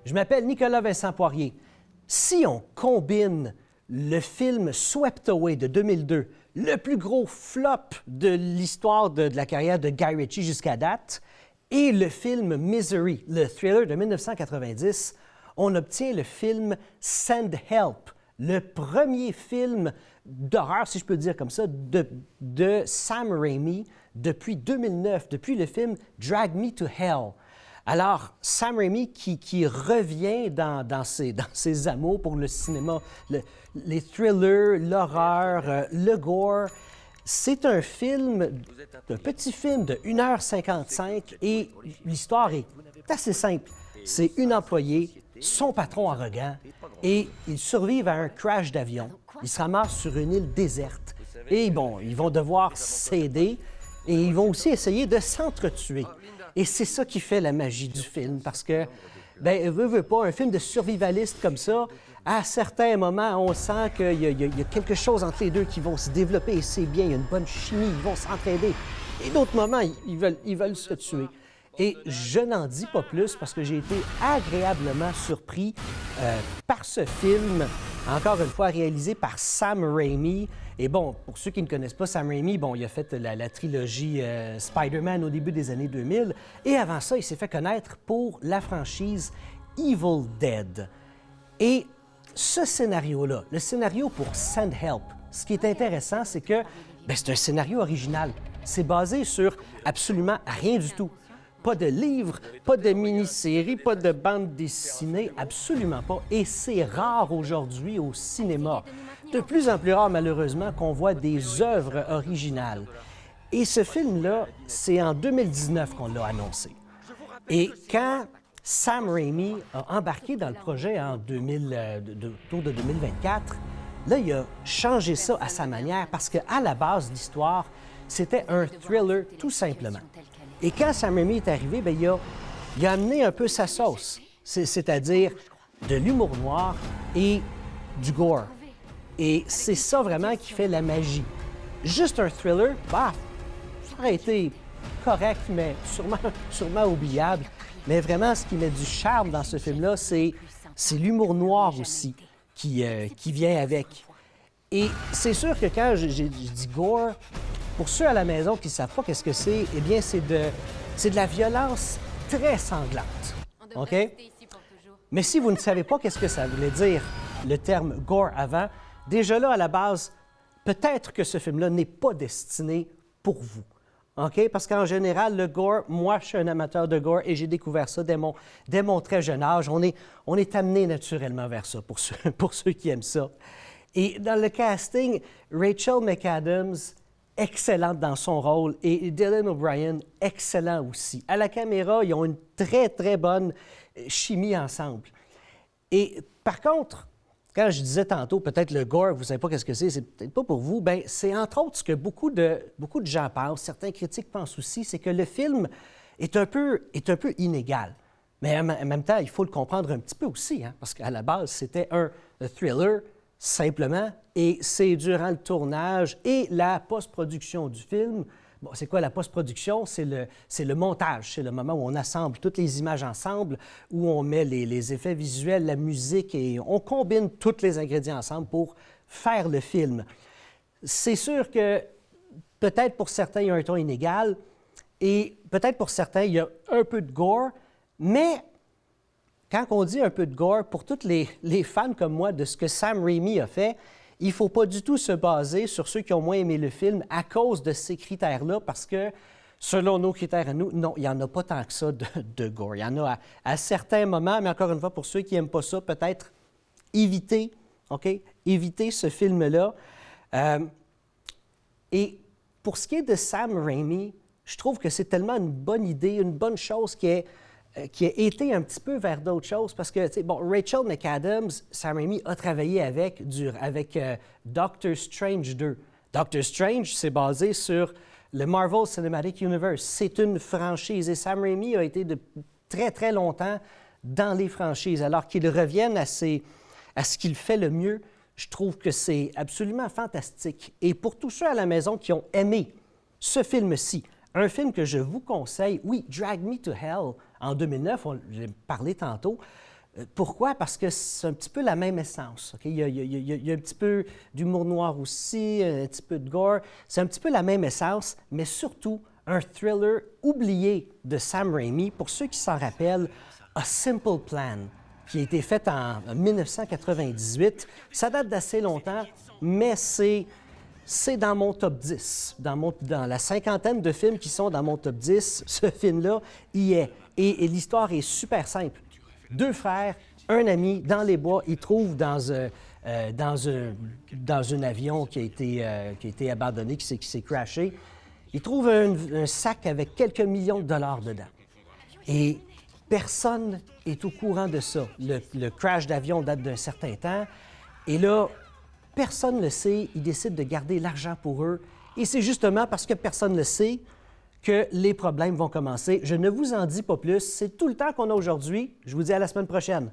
Je m'appelle Nicolas Vincent Poirier. Si on combine le film Swept Away de 2002, le plus gros flop de l'histoire de la carrière de Guy Ritchie jusqu'à date, et le film Misery, le thriller de 1990, on obtient le film Send Help, le premier film d'horreur, si je peux dire comme ça, de Sam Raimi depuis 2009, depuis le film Drag Me to Hell. Alors, Sam Raimi qui revient dans ses amours pour le cinéma, les thrillers, l'horreur, le gore. C'est un petit film de 1h55 et l'histoire est assez simple. C'est une employée, son patron arrogant, et ils survivent à un crash d'avion. Ils se ramassent sur une île déserte. Et bon, ils vont devoir s'aider et ils vont aussi essayer de s'entretuer. Et c'est ça qui fait la magie du film, parce que, veut pas, un film de survivaliste comme ça, à certains moments, on sent qu'il y a quelque chose entre les deux qui vont se développer et c'est bien, il y a une bonne chimie, ils vont s'entraider. Et d'autres moments, ils veulent se tuer. Et je n'en dis pas plus parce que j'ai été agréablement surpris par ce film, encore une fois réalisé par Sam Raimi. Et bon, pour ceux qui ne connaissent pas Sam Raimi, bon, il a fait la trilogie Spider-Man au début des années 2000. Et avant ça, il s'est fait connaître pour la franchise Evil Dead. Et ce scénario-là, le scénario pour Send Help, ce qui est intéressant, c'est que c'est un scénario original. C'est basé sur absolument rien du tout. Pas de livres, pas de mini-séries, pas de bande dessinée, absolument pas. Et c'est rare aujourd'hui au cinéma. De plus en plus rare, malheureusement, qu'on voit des œuvres originales. Et ce film-là, c'est en 2019 qu'on l'a annoncé. Et quand Sam Raimi a embarqué dans le projet autour de 2024, là, il a changé ça à sa manière parce qu'à la base, l'histoire, c'était un thriller tout simplement. Et quand Sam Raimi est arrivé, il a amené un peu sa sauce, c'est-à-dire de l'humour noir et du gore. Et c'est ça vraiment qui fait la magie. Juste un thriller, ça aurait été correct, mais sûrement oubliable. Mais vraiment, ce qui met du charme dans ce film-là, c'est l'humour noir aussi qui vient avec. Et c'est sûr que quand je dis gore, pour ceux à la maison qui ne savent pas qu'est-ce que c'est, eh bien, c'est de la violence très sanglante. OK? Mais si vous ne savez pas qu'est-ce que ça voulait dire, le terme gore avant, déjà là, à la base, peut-être que ce film-là n'est pas destiné pour vous. OK? Parce qu'en général, le gore, moi, je suis un amateur de gore et j'ai découvert ça dès mon très jeune âge. On est amené naturellement vers ça, pour ceux qui aiment ça. Et dans le casting, Rachel McAdams, excellente dans son rôle, et Dylan O'Brien, excellent aussi. À la caméra, ils ont une très, très bonne chimie ensemble. Et par contre, quand je disais tantôt, peut-être le gore, vous ne savez pas qu'est-ce que c'est peut-être pas pour vous, c'est entre autres ce que beaucoup de gens pensent, certains critiques pensent aussi, c'est que le film est un peu inégal. Mais en même temps, il faut le comprendre un petit peu aussi, parce qu'à la base, c'était un thriller, simplement, et c'est durant le tournage et la post-production du film. Bon, c'est quoi la post-production? C'est le montage, c'est le moment où on assemble toutes les images ensemble, où on met les effets visuels, la musique, et on combine tous les ingrédients ensemble pour faire le film. C'est sûr que peut-être pour certains, il y a un ton inégal, et peut-être pour certains, il y a un peu de gore, mais quand on dit un peu de gore, pour tous les fans comme moi de ce que Sam Raimi a fait, il ne faut pas du tout se baser sur ceux qui ont moins aimé le film à cause de ces critères-là, parce que, selon nos critères à nous, non, il n'y en a pas tant que ça de gore. Il y en a à certains moments, mais encore une fois, pour ceux qui n'aiment pas ça, peut-être éviter, OK? Éviter ce film-là. Et pour ce qui est de Sam Raimi, je trouve que c'est tellement une bonne idée, une bonne chose qui a été un petit peu vers d'autres choses, parce que, Rachel McAdams, Sam Raimi a travaillé avec Doctor Strange 2. Doctor Strange, c'est basé sur le Marvel Cinematic Universe. C'est une franchise et Sam Raimi a été de très, très longtemps dans les franchises. Alors qu'il revienne à ce qu'il fait le mieux, je trouve que c'est absolument fantastique. Et pour tous ceux à la maison qui ont aimé ce film-ci, un film que je vous conseille, oui, Drag Me to Hell, en 2009, on l'a parlé tantôt, Pourquoi? Parce que c'est un petit peu la même essence. Okay? Il y a un petit peu d'humour noir aussi, un petit peu de gore. C'est un petit peu la même essence, mais surtout un thriller oublié de Sam Raimi. Pour ceux qui s'en rappellent, A Simple Plan, qui a été fait en 1998. Ça date d'assez longtemps, mais c'est dans mon top 10. Dans la cinquantaine de films qui sont dans mon top 10, ce film-là y est. Et l'histoire est super simple. Deux frères, un ami, dans les bois, ils trouvent dans un avion qui a été abandonné, qui s'est crashé, ils trouvent un sac avec quelques millions de dollars dedans. Et personne n'est au courant de ça. Le crash d'avion date d'un certain temps. Et là, personne ne le sait. Ils décident de garder l'argent pour eux. Et c'est justement parce que personne ne le sait que les problèmes vont commencer. Je ne vous en dis pas plus. C'est tout le temps qu'on a aujourd'hui. Je vous dis à la semaine prochaine.